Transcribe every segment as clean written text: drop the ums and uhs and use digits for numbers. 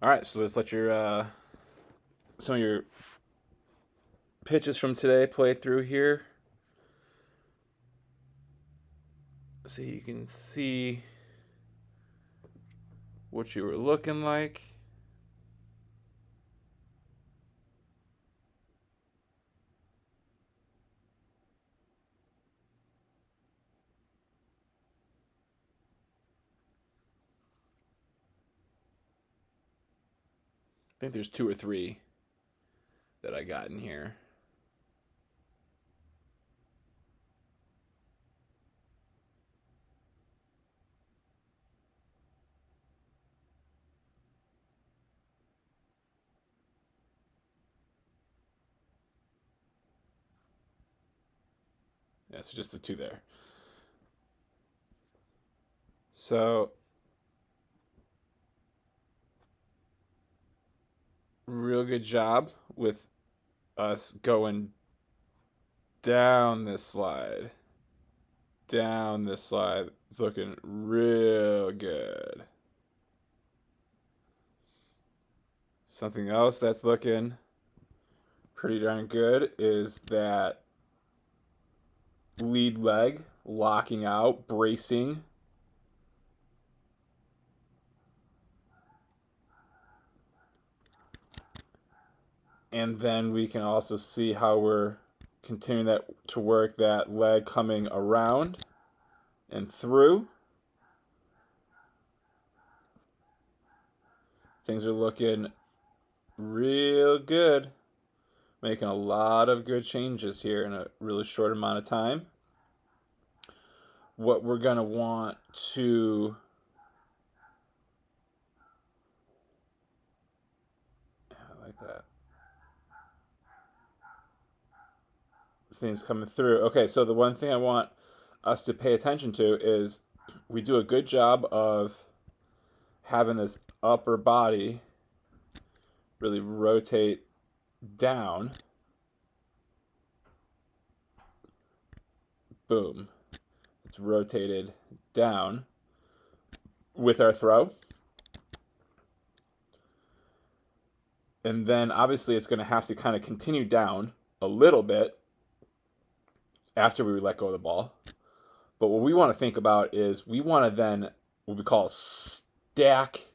All right, so let's let your some of your pitches from today play through here. So you can see what you were looking like. I think there's 2 or 3 that I got in here. Yeah, so just the 2 there. So real good job with us going down this slide. Down this slide. It's looking real good. Something else that's looking pretty darn good is that lead leg locking out, bracing. And then we can also see how we're continuing that to work that leg coming around and through. Things are looking real good. Making a lot of good changes here in a really short amount of time. What we're going to want to I like that. Things coming through. Okay, so the one thing I want us to pay attention to is we do a good job of having this upper body really rotate down. Boom. It's rotated down with our throw. And then obviously it's going to have to kind of continue down a little bit after we let go of the ball. But what we want to think about is we want to then, what we call, stack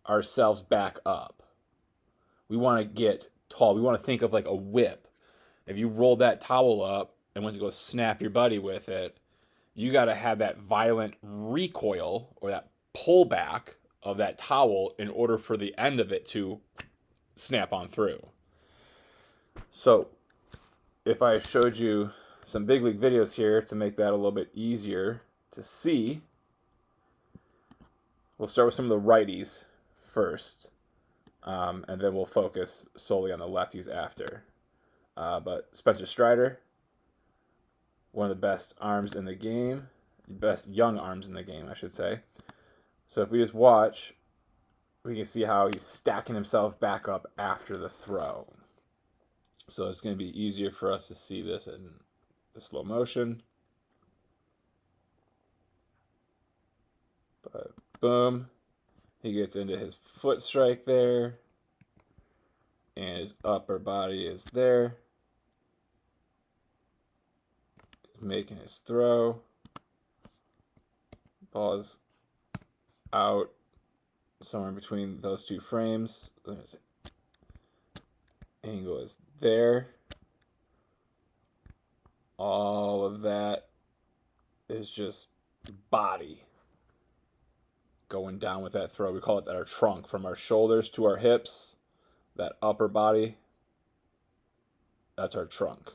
ourselves back up. We want to get tall. We want to think of like a whip. If you roll that towel up and went to go snap your buddy with it, you got to have that violent recoil or that pullback of that towel in order for the end of it to snap on through. So if I showed you some big league videos here to make that a little bit easier to see, we'll start with some of the righties first, and then we'll focus solely on the lefties after. But Spencer Strider, one of the best arms in the game, best young arms in the game, I should say. So if we just watch, we can see how he's stacking himself back up after the throw. So it's going to be easier for us to see this in the slow motion. But boom, he gets into his foot strike there, and his upper body is there. He's making his throw. Ball is out somewhere between those 2 frames. Angle is there. All of that is just body going down with that throw. We call it our trunk, from our shoulders to our hips. That upper body, that's our trunk.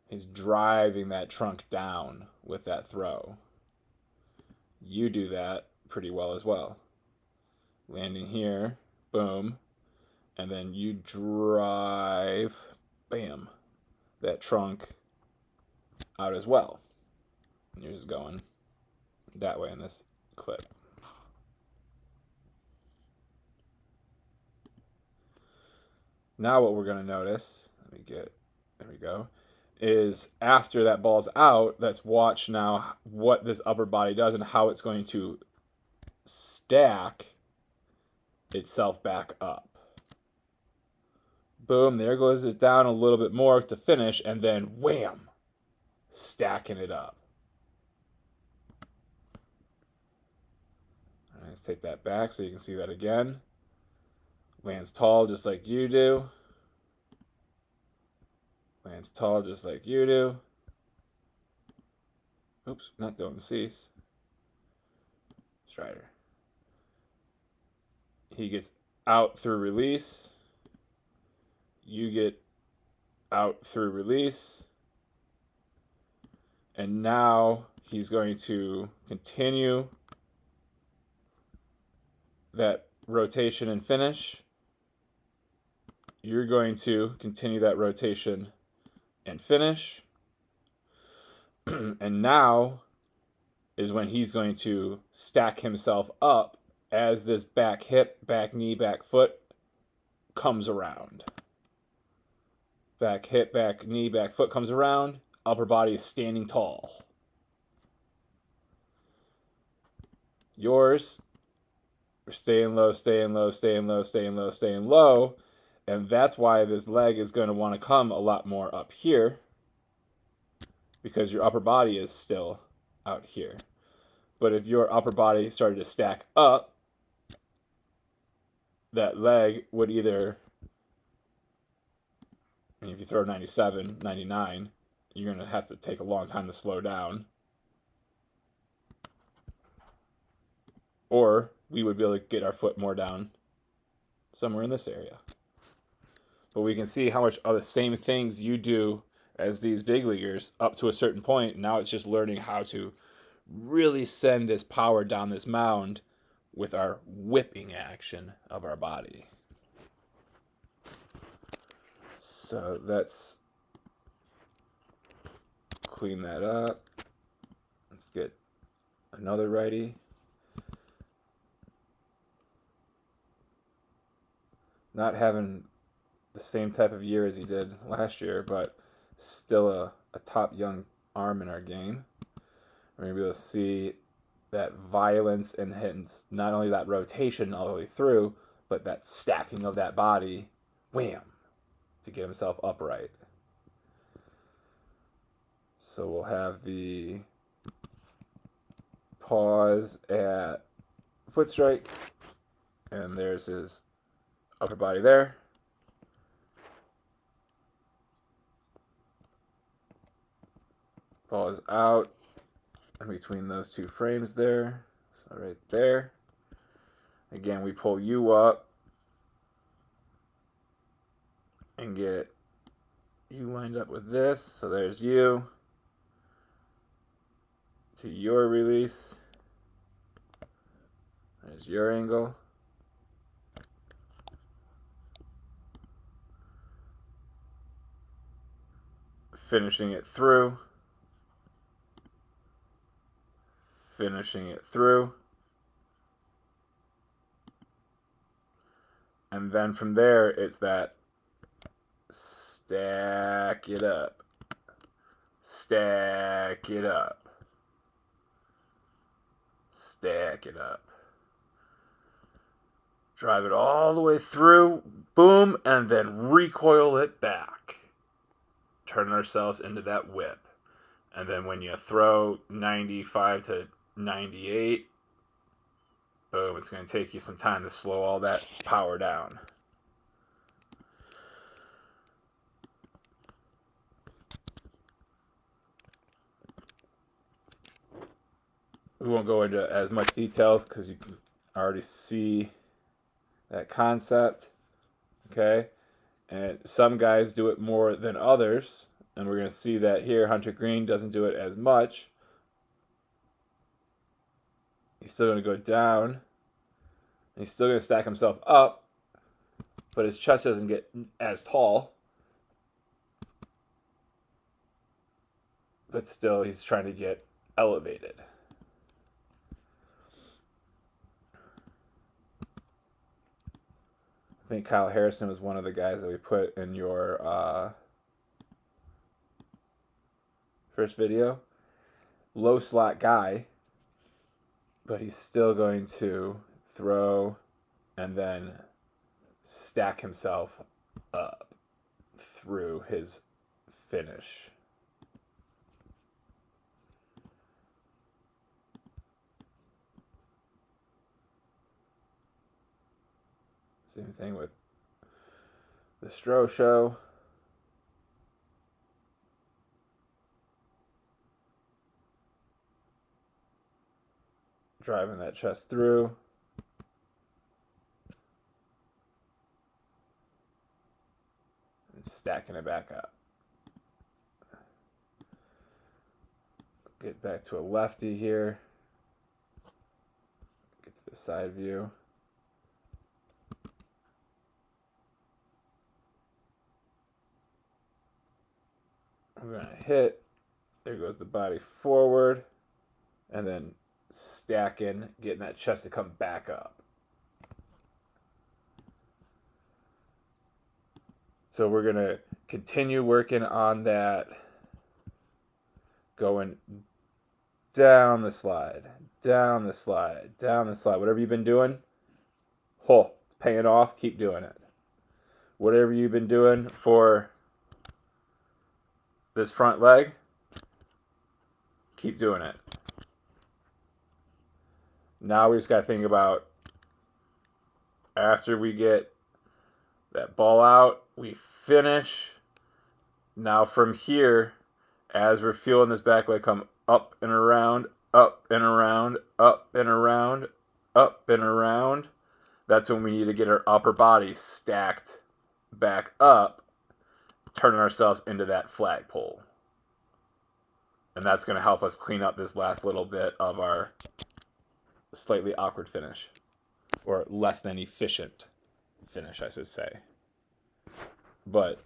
He's driving that trunk down with that throw. You do that pretty well as well. Landing here, boom, and then you drive, bam, that trunk out as well. And yours is going that way in this clip. Now what we're going to notice, there we go, is after that ball's out, let's watch now what this upper body does and how it's going to stack itself back up. Boom, there goes it down a little bit more to finish, and then wham, stacking it up. All right, let's take that back so you can see that again. Lands tall just like you do. Lands tall just like you do. Oops, not doing the C's. Strider. He gets out through release. You get out through release. And now he's going to continue that rotation and finish. You're going to continue that rotation and finish. And now is when he's going to stack himself up as this back hip, back knee, back foot comes around. Back hip, back knee, back foot comes around. Upper body is standing tall. Yours, staying low, staying low, staying low, staying low, staying low. And that's why this leg is going to want to come a lot more up here, because your upper body is still out here. But if your upper body started to stack up, that leg would either, I mean, if you throw 97, 99, you're going to have to take a long time to slow down. Or we would be able to get our foot more down somewhere in this area. But we can see how much of the same things you do as these big leaguers up to a certain point. Now it's just learning how to really send this power down this mound with our whipping action of our body. So let's clean that up. Let's get another righty. Not having the same type of year as he did last year, but still a top young arm in our game. We're going to be able to see that violence and hence not only that rotation all the way through, but that stacking of that body, wham, to get himself upright. So we'll have the pause at foot strike, and there's his upper body there. Ball is out in between those two frames there. So right there. Again, we pull you up and get you lined up with this. So there's you to your release. There's your angle. Finishing it through. Finishing it through. And then from there, it's that stack it up. Stack it up. Stack it up. Drive it all the way through. Boom. And then recoil it back. Turn ourselves into that whip. And then when you throw 95 to 98, boom, it's going to take you some time to slow all that power down. We won't go into as much details because you can already see that concept. Okay? And some guys do it more than others. And we're going to see that here. Hunter Green doesn't do it as much. He's still going to go down. He's still going to stack himself up. But his chest doesn't get as tall. But still, he's trying to get elevated. I think Kyle Harrison was one of the guys that we put in your first video. Low slot guy, but he's still going to throw and then stack himself up through his finish. Same thing with the Stro Show. Driving that chest through. And stacking it back up. Get back to a lefty here. Get to the side view. We're going to hit. There goes the body forward. And then stacking, getting that chest to come back up. So we're going to continue working on that. Going down the slide, down the slide, down the slide. Whatever you've been doing, it's paying off. Keep doing it. Whatever you've been doing for this front leg, keep doing it. Now we just got to think about, after we get that ball out, we finish. Now from here, as we're feeling this back leg come up and around, up and around, up and around, up and around, that's when we need to get our upper body stacked back up, turning ourselves into that flagpole. And that's going to help us clean up this last little bit of our slightly awkward finish, or less than efficient finish, I should say. But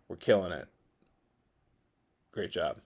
we're killing it. Great job.